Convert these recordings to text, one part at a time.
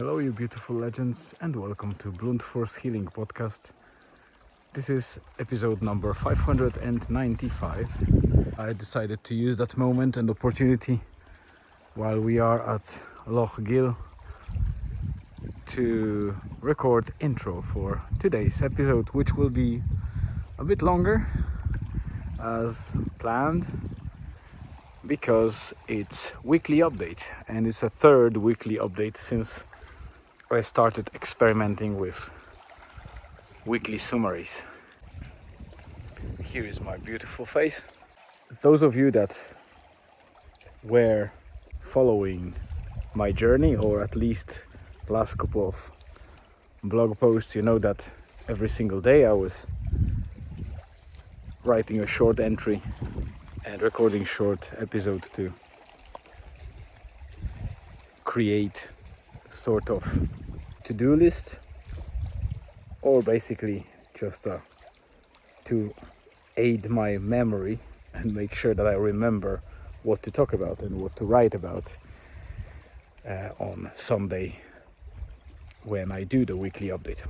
Hello, you beautiful legends, and welcome to Blunt Force Healing Podcast. This is episode number 595. I decided to use that moment and opportunity while we are at Loch Gill to record intro for today's episode, which will be a bit longer as planned because it's weekly update, and it's a third weekly update since I started experimenting with weekly summaries. Here is my beautiful face. Those of you that were following my journey, or at least last couple of blog posts, you know that every single day I was writing a short entry and recording short episode to create sort of to-do list, or basically just to aid my memory and make sure that I remember what to talk about and what to write about on Sunday when I do the weekly update.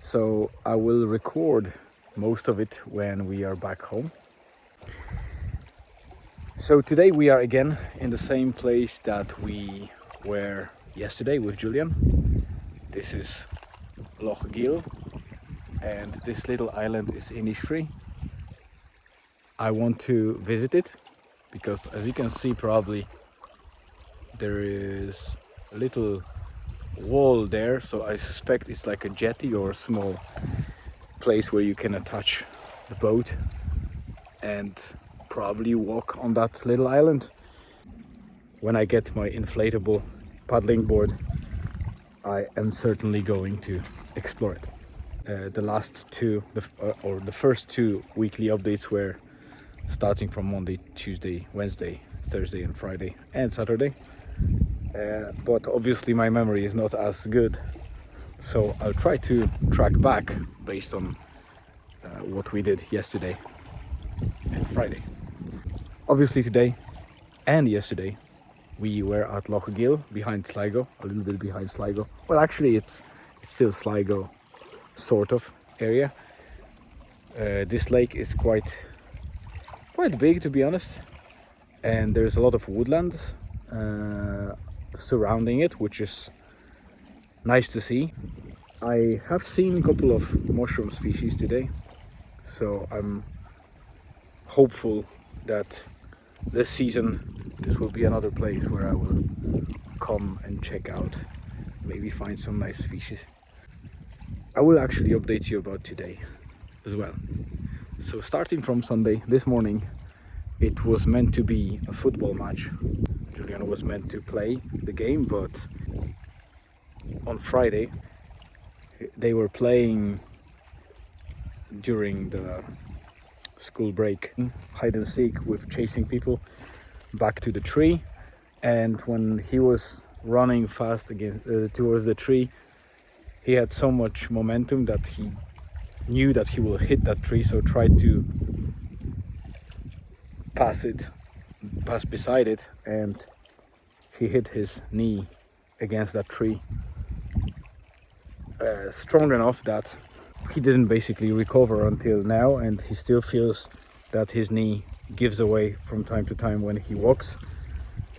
So I will record most of it when we are back home. So today we are again in the same place that we were yesterday with Julian. This is Loch Gill, and this little island is Innisfree. I want to visit it because, as you can see, probably there is a little wall there, so I suspect it's like a jetty or a small place where you can attach the boat and probably walk on that little island. When I get my inflatable paddling board, I am certainly going to explore it. The first two weekly updates were starting from Monday, Tuesday, Wednesday, Thursday and Friday and Saturday. But obviously my memory is not as good, so I'll try to track back based on what we did yesterday and Friday. Obviously today and yesterday we were at Loch Gill, behind Sligo, a little bit behind Sligo. Well, actually it's still Sligo sort of area. This lake is quite big, to be honest, and there's a lot of woodland surrounding it, which is nice to see. I have seen a couple of mushroom species today, so I'm hopeful that this season this will be another place where I will come and check out, maybe find some nice species. I will actually update you about today as well. So starting from Sunday, this morning, it was meant to be a football match. Julian was meant to play the game, but on Friday they were playing during the school break hide and seek with chasing people back to the tree, and when he was running fast towards the tree, he had so much momentum that he knew that he will hit that tree, so tried to pass beside it, and he hit his knee against that tree strong enough that he didn't basically recover until now, and he still feels that his knee gives away from time to time when he walks.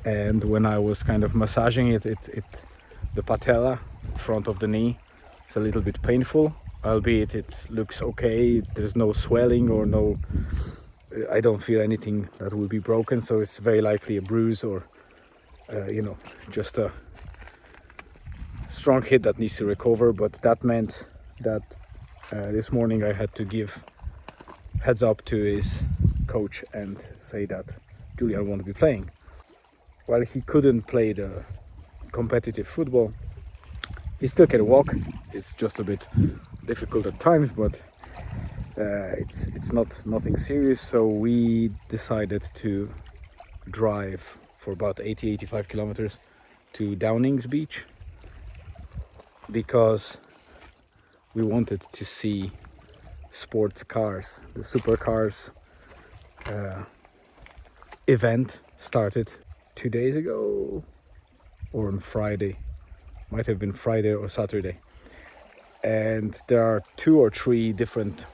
And when I was kind of massaging it, the patella, front of the knee, is a little bit painful, albeit it looks okay. There's no swelling or I don't feel anything that will be broken, so it's very likely a bruise or just a strong hit that needs to recover. But that meant that this morning I had to give heads up to his coach and say that Julian won't be playing. While he couldn't play the competitive football, he still can walk. It's just a bit difficult at times, but it's nothing serious. So we decided to drive for about 85 kilometers to Downings Beach because we wanted to see sports cars. The supercars event started 2 days ago, or on Friday. Might have been Friday or Saturday. And there are 2 or 3 different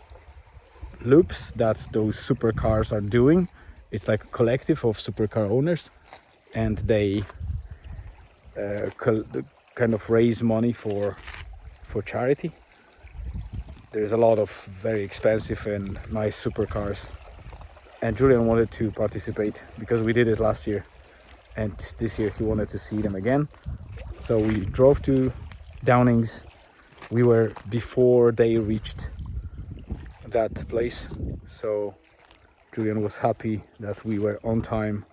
loops that those supercars are doing. It's like a collective of supercar owners, and they kind of raise money for charity. There's a lot of very expensive and nice supercars, and Julian wanted to participate because we did it last year, and this year he wanted to see them again. So we drove to Downings. We were before they reached that place, so Julian was happy that we were on time.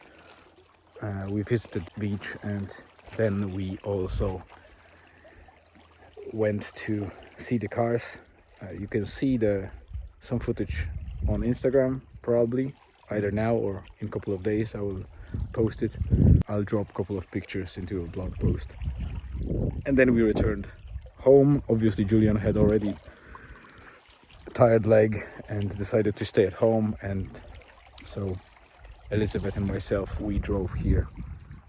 We visited the beach, and then we also went to see the cars. You can see some footage on Instagram, probably either now or in a couple of days. I will post it. I'll drop a couple of pictures into a blog post. And then we returned home. Obviously Julian had already a tired leg and decided to stay at home, and so Elizabeth and myself, we drove here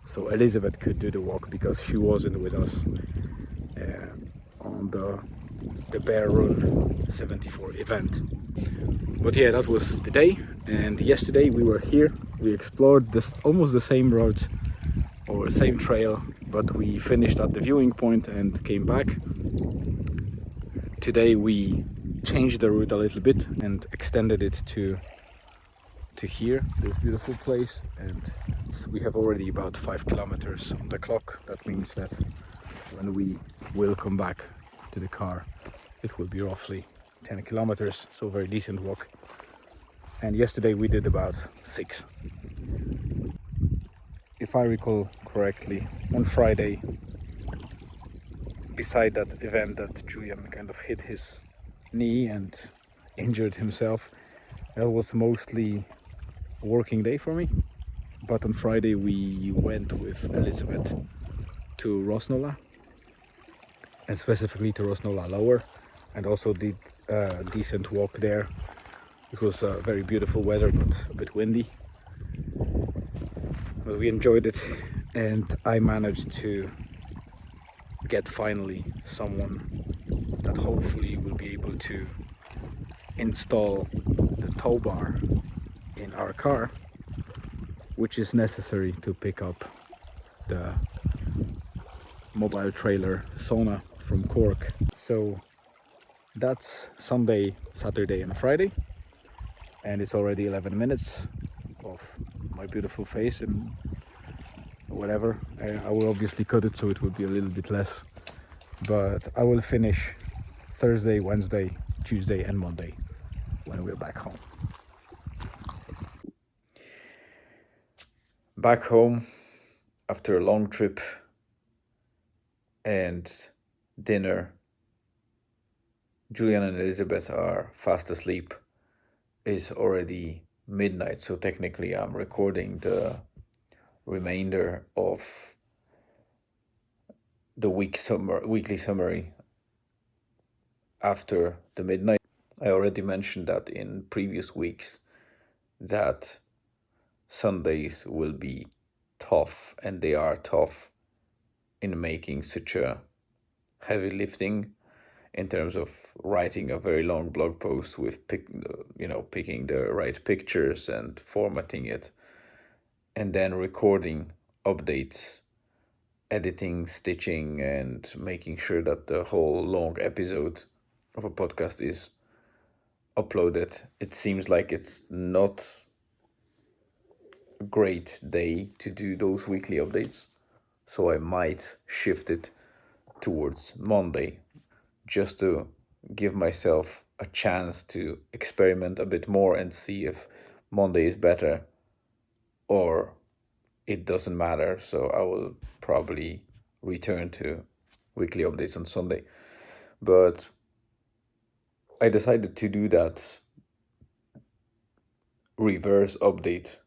so Elizabeth could do the walk because she wasn't with us on the Bear Run 74 event. But yeah, that was the day, and yesterday we were here. We explored this almost the same roads or same trail, but we finished at the viewing point and came back. Today we changed the route a little bit and extended it to here, this beautiful place, and we have already about 5 kilometers on the clock. That means that when we will come back to the car, it will be roughly 10 kilometers, so very decent walk. And yesterday we did about 6. If I recall correctly, on Friday, beside that event that Julian kind of hit his knee and injured himself, that was mostly a working day for me. But on Friday we went with Elizabeth to Rosnola, and specifically to Rosnola Lower, and also did a decent walk there. It was very beautiful weather, but a bit windy, but we enjoyed it. And I managed to get finally someone that hopefully will be able to install the tow bar in our car, which is necessary to pick up the mobile trailer Sona from Cork. So that's Sunday, Saturday and Friday, and it's already 11 minutes of my beautiful face and whatever. I will obviously cut it so it will be a little bit less, but I will finish Thursday, Wednesday, Tuesday and Monday when we're back home. Back home after a long trip and dinner. Julian and Elizabeth are fast asleep. It's already midnight, so technically I'm recording the remainder of the weekly summary after the midnight. I already mentioned that in previous weeks that Sundays will be tough, and they are tough in making such a heavy lifting in terms of writing a very long blog post with picking the right pictures and formatting it, and then recording updates, editing, stitching, and making sure that the whole long episode of a podcast is uploaded. It seems like it's not a great day to do those weekly updates, so I might shift it towards Monday, just to give myself a chance to experiment a bit more and see if Monday is better or it doesn't matter. So I will probably return to weekly updates on Sunday. But I decided to do that reverse update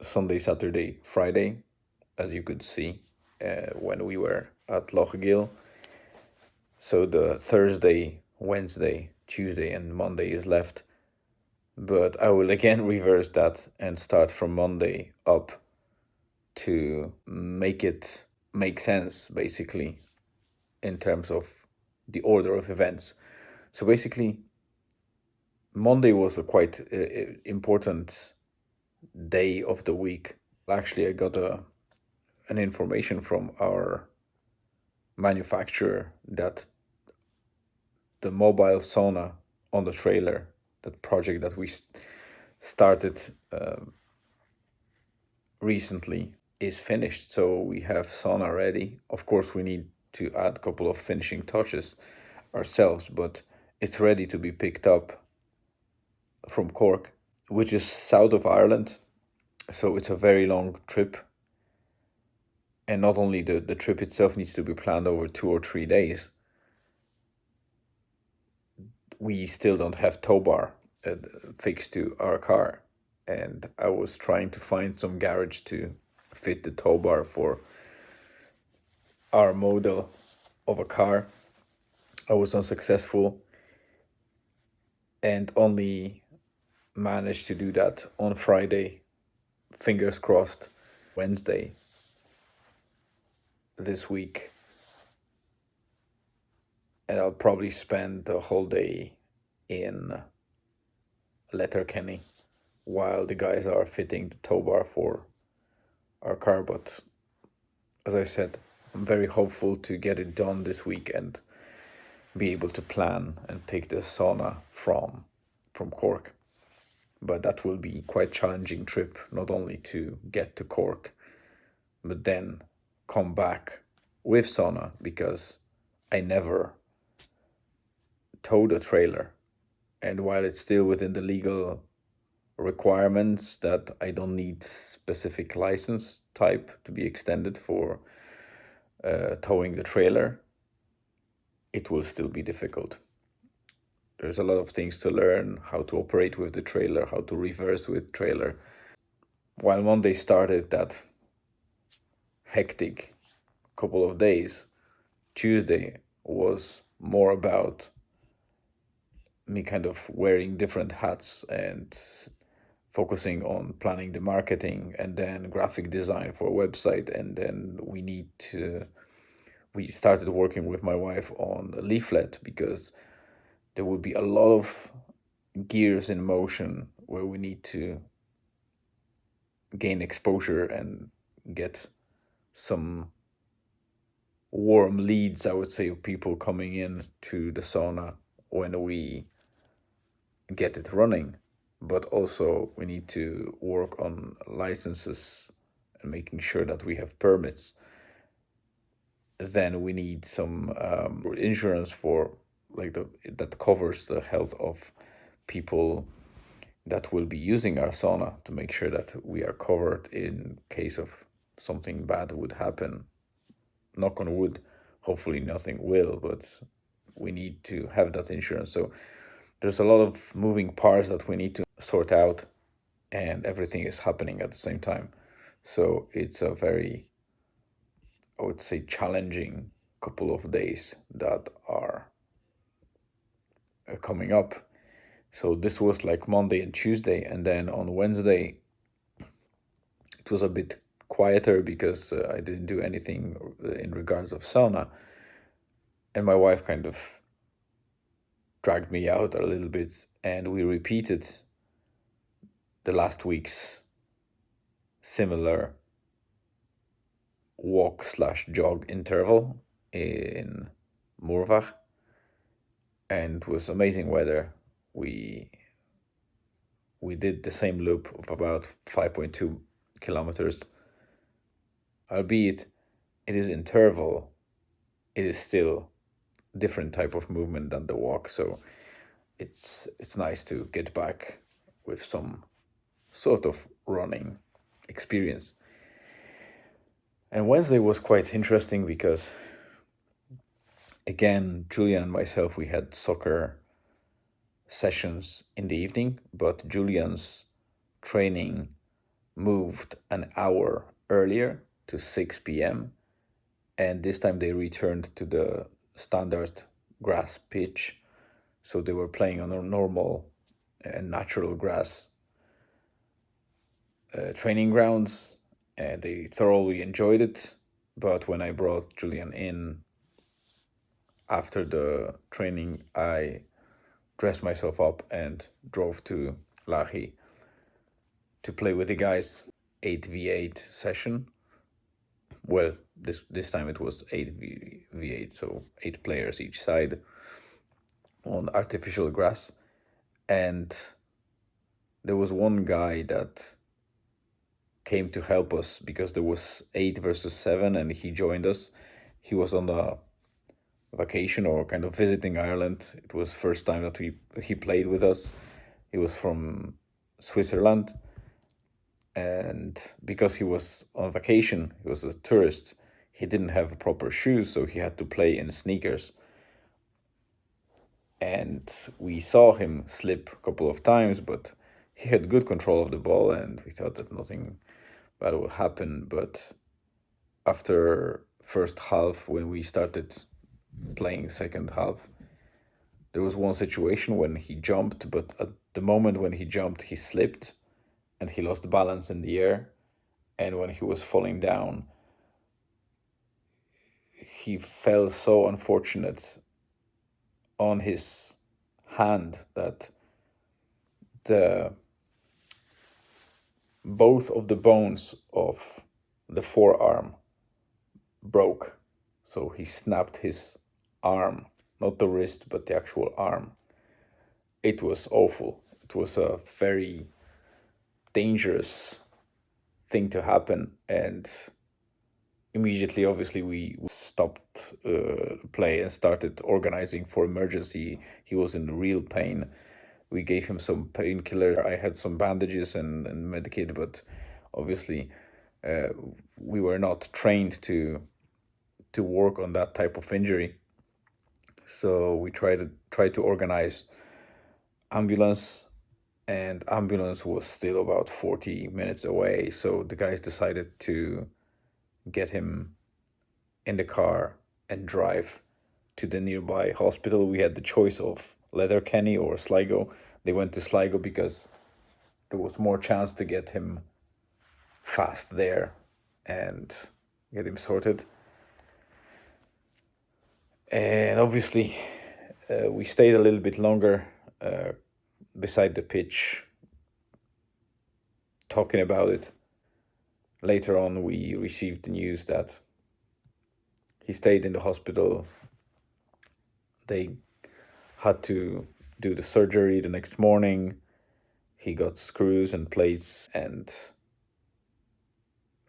Sunday, Saturday, Friday, as you could see when we were at Loch Gill. So the Thursday, Wednesday, Tuesday and Monday is left. But I will again reverse that and start from Monday up to make it make sense, basically, in terms of the order of events. So basically, Monday was a quite important day of the week. Actually, I got an information from our manufacturer that the mobile sauna on the trailer, that project that we started recently, is finished. So we have sauna ready. Of course, we need to add a couple of finishing touches ourselves, but it's ready to be picked up from Cork, which is south of Ireland. So it's a very long trip. And not only the trip itself needs to be planned over 2 or 3 days, we still don't have tow bar fixed to our car. And I was trying to find some garage to fit the tow bar for our model of a car. I was unsuccessful and only managed to do that on Friday. Fingers crossed. Wednesday this week, and I'll probably spend the whole day in Letterkenny while the guys are fitting the tow bar for our car. But as I said, I'm very hopeful to get it done this week and be able to plan and pick the sauna from Cork. But that will be quite challenging trip, not only to get to Cork, but then come back with sauna, because I never towed a trailer. And while it's still within the legal requirements that I don't need specific license type to be extended for towing the trailer, it will still be difficult. There's a lot of things to learn: how to operate with the trailer, how to reverse with trailer. While Monday started that hectic couple of days, Tuesday was more about me kind of wearing different hats and focusing on planning the marketing and then graphic design for a website. And then we started working with my wife on a leaflet, because there would be a lot of gears in motion where we need to gain exposure and get some warm leads, I would say, of people coming in to the sauna when we get it running. But also we need to work on licenses and making sure that we have permits. Then we need some insurance for that covers the health of people that will be using our sauna, to make sure that we are covered in case of something bad would happen. Knock on wood, hopefully nothing will, but we need to have that insurance. So there's a lot of moving parts that we need to sort out, and everything is happening at the same time. So it's a very, I would say, challenging couple of days that are coming up. So this was like Monday and Tuesday, and then on Wednesday it was a bit quieter because I didn't do anything in regards of sauna, and my wife kind of dragged me out a little bit, and we repeated the last week's similar walk/jog interval in Morvach, and it was amazing weather. We did the same loop of about 5.2 kilometers. Albeit it is interval, it is still different type of movement than the walk. So it's nice to get back with some sort of running experience. And Wednesday was quite interesting because, again, Julian and myself, we had soccer sessions in the evening, but Julian's training moved an hour earlier to 6 p.m. and this time they returned to the standard grass pitch. So they were playing on a normal and natural grass training grounds, and they thoroughly enjoyed it. But when I brought Julian in after the training, I dressed myself up and drove to Lahi to play with the guys 8v8 session. Well, this time it was 8v8, so 8 players each side on artificial grass. And there was one guy that came to help us because there was 8 versus 7 and he joined us. He was on a vacation or kind of visiting Ireland. It was first time that he played with us. He was from Switzerland, and because he was on vacation, he was a tourist, he didn't have proper shoes, so he had to play in sneakers. And we saw him slip a couple of times, but he had good control of the ball, and we thought that nothing bad would happen. But after first half, when we started playing second half, there was one situation when he jumped, but at the moment when he jumped, he slipped and he lost balance in the air. And when he was falling down, he fell so unfortunate on his hand that the both of the bones of the forearm broke. So he snapped his arm, not the wrist, but the actual arm. It was awful. It was a very dangerous thing to happen, and immediately, obviously, we stopped play and started organizing for emergency. He was in real pain. We gave him some painkiller. I had some bandages and Medicaid, but obviously, we were not trained to work on that type of injury. So we tried to organize ambulance, and ambulance was still about 40 minutes away. So the guys decided to get him in the car and drive to the nearby hospital. We had the choice of Letterkenny or Sligo. They went to Sligo because there was more chance to get him fast there and get him sorted. And obviously, we stayed a little bit longer beside the pitch, talking about it. Later on, we received the news that he stayed in the hospital. They had to do the surgery the next morning. He got screws and plates, and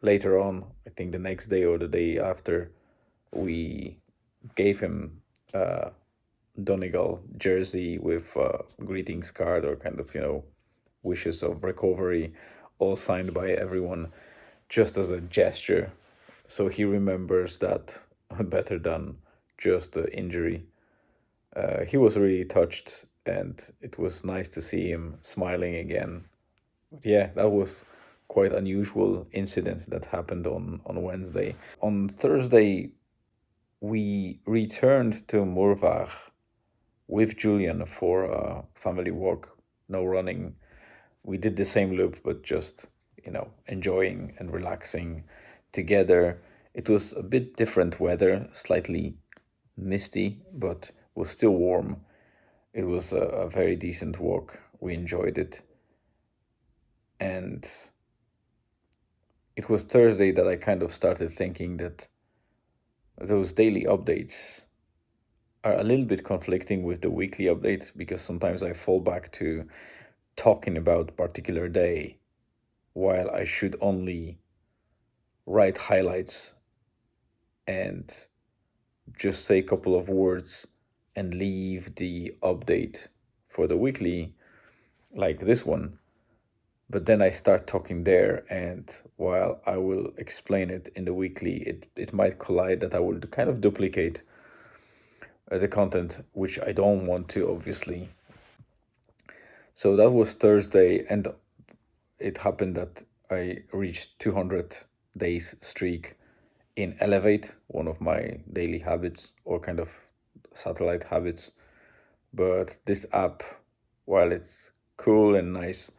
later on, I think the next day or the day after, we gave him a Donegal jersey with a greetings card or kind of, wishes of recovery, all signed by everyone, just as a gesture. So he remembers that better than just the injury. He was really touched, and it was nice to see him smiling again. Yeah, that was quite unusual incident that happened on Wednesday. On Thursday, we returned to Murvach with Julian for a family walk. No running. We did the same loop, but just, enjoying and relaxing together. It was a bit different weather, slightly misty, but was still warm. It was a very decent walk. We enjoyed it. And it was Thursday that I kind of started thinking that those daily updates are a little bit conflicting with the weekly update, because sometimes I fall back to talking about a particular day while I should only write highlights and just say a couple of words and leave the update for the weekly, like this one. But then I start talking there, and while I will explain it in the weekly, it might collide that I will kind of duplicate the content, which I don't want to, obviously. So that was Thursday, and it happened that I reached 200 days streak in Elevate, one of my daily habits or kind of satellite habits. But this app, while it's cool and nice,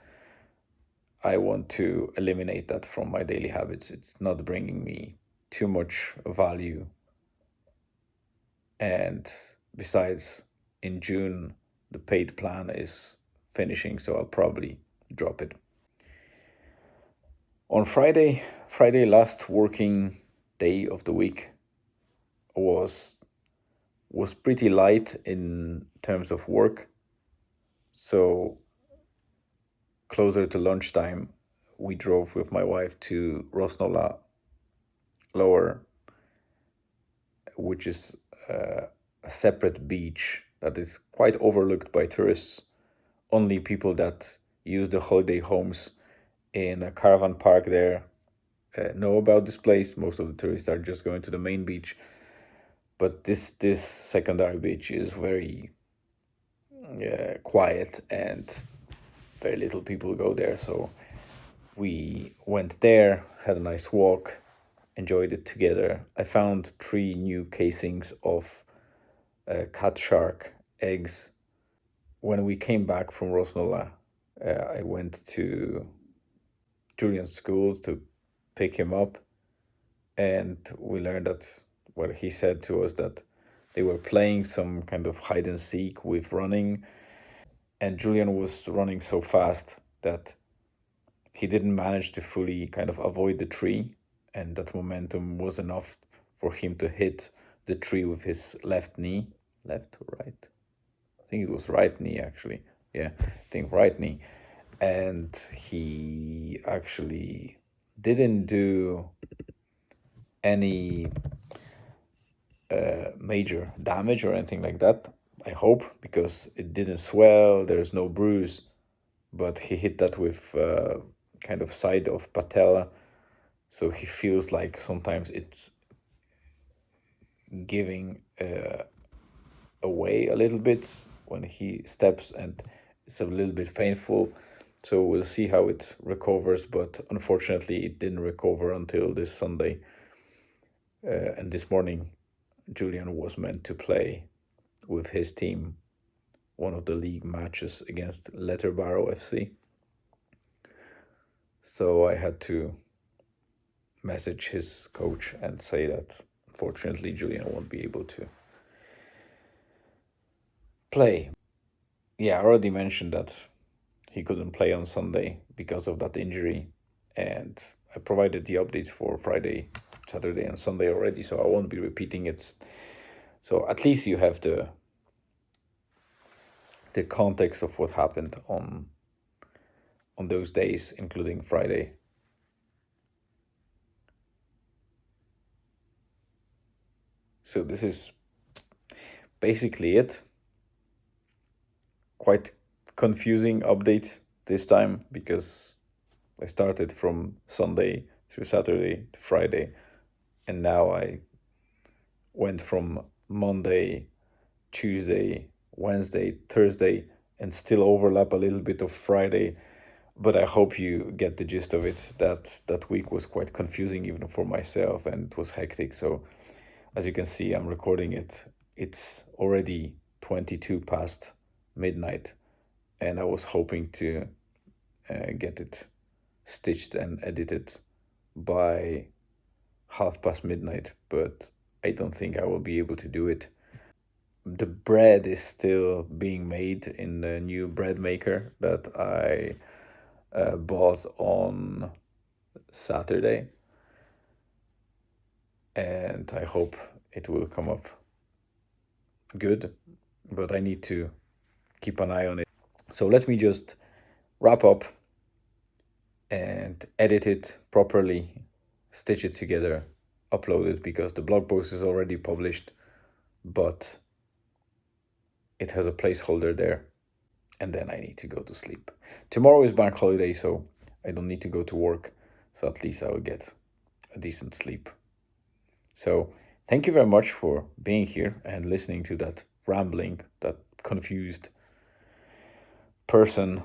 I want to eliminate that from my daily habits. It's not bringing me too much value. And besides, in June, the paid plan is finishing, so I'll probably drop it. On Friday, last working day of the week, was pretty light in terms of work. So closer to lunchtime, we drove with my wife to Rosnola Lower, which is a separate beach that is quite overlooked by tourists. Only people that use the holiday homes in a caravan park there know about this place. Most of the tourists are just going to the main beach, but this secondary beach is very quiet and very little people go there. So we went there, had a nice walk, enjoyed it together. I found 3 new casings of cat shark eggs. When we came back from Rosnola, I went to Julian's school to pick him up, and we learned that, well, he said to us that they were playing some kind of hide and seek with running, and Julian was running so fast that he didn't manage to fully kind of avoid the tree, and that momentum was enough for him to hit the tree with his left knee. Left or right? I think it was right knee, actually. Yeah, I think right knee. And he actually didn't do any major damage or anything like that, I hope, because it didn't swell, there's no bruise, but he hit that with kind of side of patella, so he feels like sometimes it's giving away a little bit when he steps, and it's a little bit painful. So we'll see how it recovers, but unfortunately it didn't recover until this Sunday. And this morning Julian was meant to play with his team one of the league matches against Letterborough FC. So I had to message his coach and say that unfortunately Julian won't be able to play. Yeah, I already mentioned that he couldn't play on Sunday because of that injury, and I provided the updates for Friday, Saturday, and Sunday already, so I won't be repeating it. So at least you have the context of what happened on those days, including Friday. So this is basically it. Quite confusing update this time, because I started from Sunday through Saturday to Friday, and now I went from Monday, Tuesday, Wednesday, Thursday, and still overlap a little bit of Friday. But I hope you get the gist of it. That week was quite confusing even for myself, and it was hectic. So as you can see, I'm recording it. It's already 22 past midnight, and I was hoping to get it stitched and edited by midnight, but I don't think I will be able to do it. The bread is still being made in the new bread maker that I bought on Saturday, and I hope it will come up good, but I need to keep an eye on it. So let me just wrap up and edit it properly, stitch it together, upload it, because the blog post is already published, but it has a placeholder there, and then I need to go to sleep. Tomorrow is bank holiday, so I don't need to go to work, so at least I will get a decent sleep. So thank you very much for being here and listening to that rambling, that confused person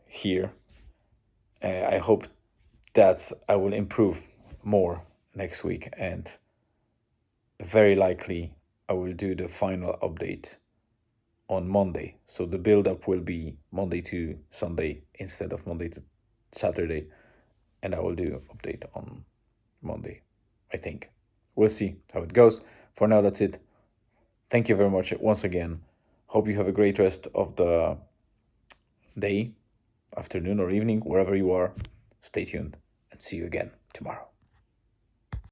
here. I hope that I will improve more next week, and very likely I will do the final update on Monday. So the build-up will be Monday to Sunday instead of Monday to Saturday, and I will do update on Monday, I think. we'll see how it goes. For now, that's it. Thank you very much once again. Hope you have a great rest of the day, afternoon, or evening, wherever you are. Stay tuned and see you again tomorrow.